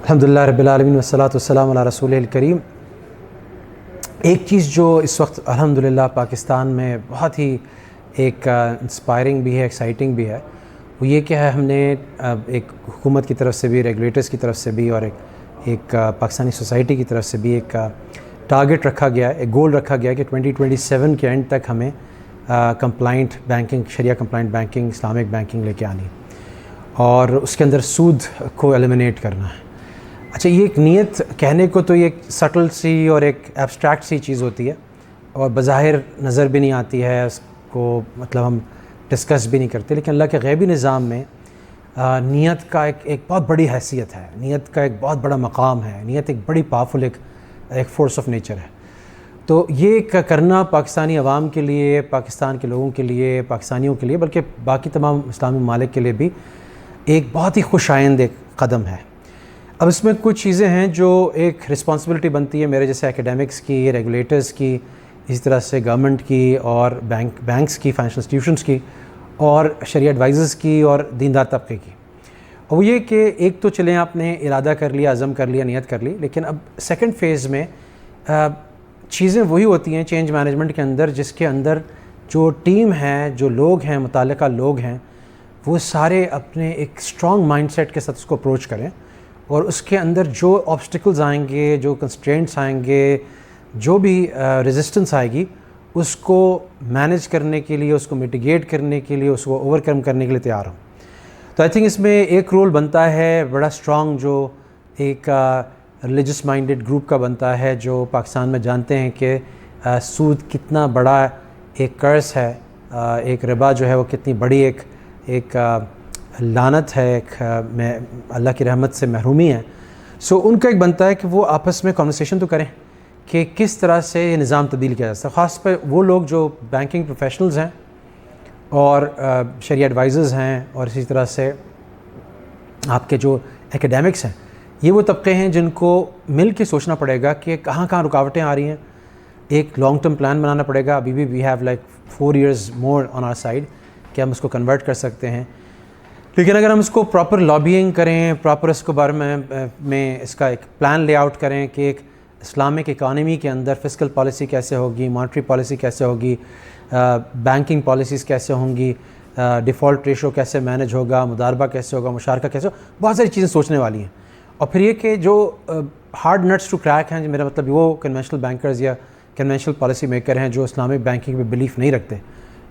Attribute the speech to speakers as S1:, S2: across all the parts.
S1: الحمدللہ رب العالمین والصلاۃ والسلام علی رسول الکریم۔ ایک چیز جو اس وقت الحمدللہ پاکستان میں بہت ہی ایک انسپائرنگ بھی ہے، ایکسائٹنگ بھی ہے، وہ یہ کہ ہم نے ایک حکومت کی طرف سے بھی، ریگولیٹرز کی طرف سے بھی، اور ایک پاکستانی سوسائٹی کی طرف سے بھی ایک ٹارگٹ رکھا گیا ہے، ایک گول رکھا گیا ہے کہ 2027 کے اینڈ تک ہمیں کمپلائنٹ بینکنگ، شریعہ کمپلائنٹ بینکنگ، اسلامک بینکنگ لے کے آنی، اور اس کے اندر سود کو ایلیمنیٹ کرنا ہے۔ اچھا، یہ ایک نیت کہنے کو تو یہ ایک سٹل سی اور ایک ایبسٹریکٹ سی چیز ہوتی ہے، اور بظاہر نظر بھی نہیں آتی ہے، اس کو مطلب ہم ڈسکس بھی نہیں کرتے، لیکن اللہ کے غیبی نظام میں نیت کا ایک بہت بڑی حیثیت ہے، نیت کا ایک بہت بڑا مقام ہے، نیت ایک بڑی پاورفل ایک فورس آف نیچر ہے۔ تو یہ کرنا پاکستانی عوام کے لیے، پاکستان کے لوگوں کے لیے، پاکستانیوں کے لیے، بلکہ باقی تمام اسلامی ممالک کے لیے بھی ایک بہت ہی خوش آئند ایک قدم ہے۔ اب اس میں کچھ چیزیں ہیں جو ایک رسپانسبلٹی بنتی ہے میرے جیسے اکیڈیمکس کی، ریگولیٹرز کی، اسی طرح سے گورنمنٹ کی، اور بینکس کی، فائنینشل انسٹیٹیوشنز کی، اور شریعہ ایڈوائزرز کی، اور دیندار طبقے کی۔ اور وہ یہ کہ ایک تو چلیں آپ نے ارادہ کر لیا، عزم کر لیا، نیت کر لی، لیکن اب سیکنڈ فیز میں چیزیں وہی ہوتی ہیں چینج مینجمنٹ کے اندر، جس کے اندر جو ٹیم ہے، جو لوگ ہیں، متعلقہ لوگ ہیں، وہ سارے اپنے ایک اسٹرانگ مائنڈ سیٹ کے ساتھ اس کو اپروچ کریں، اور اس کے اندر جو آبسٹیکلز آئیں گے، جو کنسٹرینٹس آئیں گے، جو بھی ریزسٹنس آئے گی، اس کو مینیج کرنے کے لیے، اس کو میٹیگیٹ کرنے کے لیے، اس کو اوور کم کرنے کے لیے تیار ہوں۔ تو آئی تھنک اس میں ایک رول بنتا ہے بڑا اسٹرانگ، جو ایک ریلیجس مائنڈڈ گروپ کا بنتا ہے، جو پاکستان میں جانتے ہیں کہ سود کتنا بڑا ایک قرض ہے، ایک ربا جو ہے وہ کتنی بڑی ایک لعنت ہے، ایک اللہ کی رحمت سے محرومی ہے۔ سو ان کا ایک بنتا ہے کہ وہ آپس میں کنورسیشن تو کریں کہ کس طرح سے یہ نظام تبدیل کیا جا سکتا ہے، خاص پر وہ لوگ جو بینکنگ پروفیشنلز ہیں، اور شریعہ ایڈوائزرز ہیں، اور اسی طرح سے آپ کے جو اکیڈیمکس ہیں، یہ وہ طبقے ہیں جن کو مل کے سوچنا پڑے گا کہ کہاں کہاں رکاوٹیں آ رہی ہیں، ایک لانگ ٹرم پلان بنانا پڑے گا۔ ابھی بھی we have like 4 years more on our side کہ ہم اس کو کنورٹ کر سکتے ہیں، لیکن اگر ہم اس کو پراپر لابینگ کریں، پراپر اس کو بارے میں اس کا ایک پلان لے آؤٹ کریں کہ ایک اسلامک اکانومی کے اندر فسکل پالیسی کیسے ہوگی، مانیٹری پالیسی کیسے ہوگی، بینکنگ پالیسیز کیسے ہوں گی، ڈیفالٹ ریشو کیسے مینیج ہوگا، مضاربہ کیسے ہوگا، مشارکہ کیسے ہوگا، بہت ساری چیزیں سوچنے والی ہیں۔ اور پھر یہ کہ جو ہارڈ نٹس ٹو کریک ہیں، میرا مطلب وہ کنونشنل بینکرز یا کنونشنل پالیسی میکر ہیں جو اسلامک بینکنگ پہ بلیف نہیں رکھتے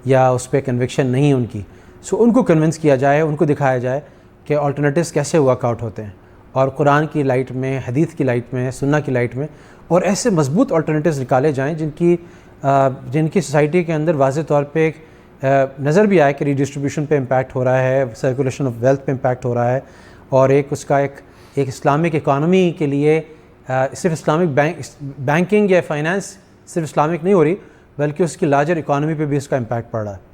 S1: یا اس پہ کنوکشن نہیں ان کی، سو ان کو کنونس کیا جائے، ان کو دکھایا جائے کہ آلٹرنیٹیوز کیسے ورک آؤٹ ہوتے ہیں، اور قرآن کی لائٹ میں، حدیث کی لائٹ میں، سنہ کی لائٹ میں، اور ایسے مضبوط آلٹرنیٹیوز نکالے جائیں جن کی سوسائٹی کے اندر واضح طور پہ ایک نظر بھی آئے کہ ریڈسٹریبیوشن پہ امپیکٹ ہو رہا ہے، سرکولیشن آف ویلتھ پہ امپیکٹ ہو رہا ہے، اور ایک اس کا ایک اسلامک اکانومی کے لیے صرف اسلامک بینکنگ یا فائنانس صرف اسلامک نہیں ہو رہی، بلکہ اس کی لارجر اکانومی پہ بھی اس کا امپیکٹ پڑ رہا ہے۔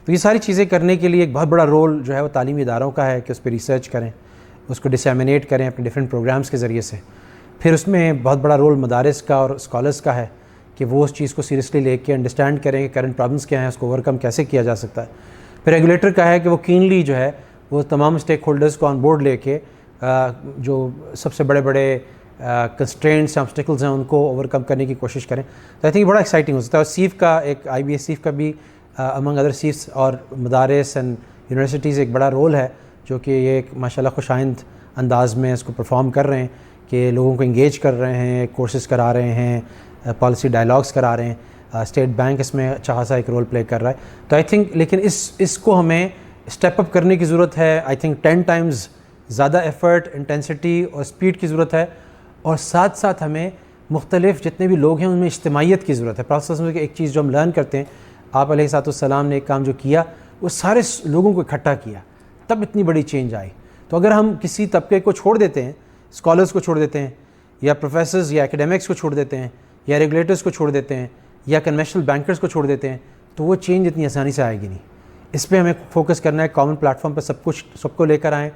S1: تو یہ ساری چیزیں کرنے کے لیے ایک بہت بڑا رول جو ہے وہ تعلیمی اداروں کا ہے کہ اس پہ ریسرچ کریں، اس کو ڈسیمینیٹ کریں اپنے ڈفرینٹ پروگرامز کے ذریعے سے۔ پھر اس میں بہت بڑا رول مدارس کا اور اسکالرس کا ہے کہ وہ اس چیز کو سیریسلی لے کے انڈرسٹینڈ کریں کہ کرنٹ پرابلمس کیا ہیں، اس کو اوور کم کیسے کیا جا سکتا ہے۔ پھر ریگولیٹر کا ہے کہ وہ کینلی جو ہے وہ تمام اسٹیک ہولڈرز کو آن بورڈ لے کے جو سب سے بڑے کنسٹرینٹس آبسٹیکلز ہیں ان کو اوور کم کرنے کی کوشش کریں۔ تو آئی تھنک بڑا ایکسائٹنگ ہو سکتا ہے۔ اور سیف کا ایک آئی بی ایس سیف کا بھی امنگ ادر سیفس اور مدارس اینڈ یونیورسٹیز ایک بڑا رول ہے، جو کہ یہ ایک ماشاءاللہ خوش آئند انداز میں اس کو پرفارم کر رہے ہیں کہ لوگوں کو انگیج کر رہے ہیں، کورسز کرا رہے ہیں، پالیسی ڈائلاگس کرا رہے ہیں، اسٹیٹ بینک اس میں اچھا خاصا ایک رول پلے کر رہا ہے۔ تو آئی تھنک لیکن اس کو ہمیں اسٹیپ اپ کرنے کی ضرورت ہے۔ آئی تھنک 10 times زیادہ ایفرٹ، انٹینسٹی اور اسپیڈ کی ضرورت ہے، اور ساتھ ساتھ ہمیں مختلف جتنے بھی لوگ ہیں ان میں اجتماعیت کی ضرورت ہے۔ پروسیس میں ایک چیز جو ہم لرن کرتے ہیں، آپ علیہ السلام نے ایک کام جو کیا وہ سارے لوگوں کو اکٹھا کیا، تب اتنی بڑی چینج آئی۔ تو اگر ہم کسی طبقے کو چھوڑ دیتے ہیں، اسکالرس کو چھوڑ دیتے ہیں، یا پروفیسرز یا اکیڈیمکس کو چھوڑ دیتے ہیں، یا ریگولیٹرز کو چھوڑ دیتے ہیں، یا کنونشنل بینکرز کو چھوڑ دیتے ہیں، تو وہ چینج اتنی آسانی سے آئے گی نہیں۔ اس پہ ہمیں فوکس کرنا ہے، کامن پلیٹ فارم پہ سب کو لے کر آئیں،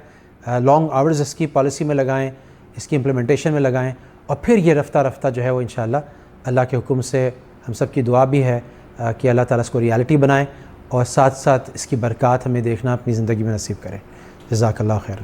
S1: لانگ آورز اس کی پالیسی میں لگائیں، اس کی امپلیمنٹیشن میں لگائیں، اور پھر یہ رفتہ رفتہ جو ہے وہ انشاءاللہ اللہ کے حکم سے ہم سب کی دعا بھی ہے کہ اللہ تعالیٰ اس کو ریالٹی بنائے، اور ساتھ ساتھ اس کی برکات ہمیں دیکھنا اپنی زندگی میں نصیب کرے۔ جزاک اللہ خیر۔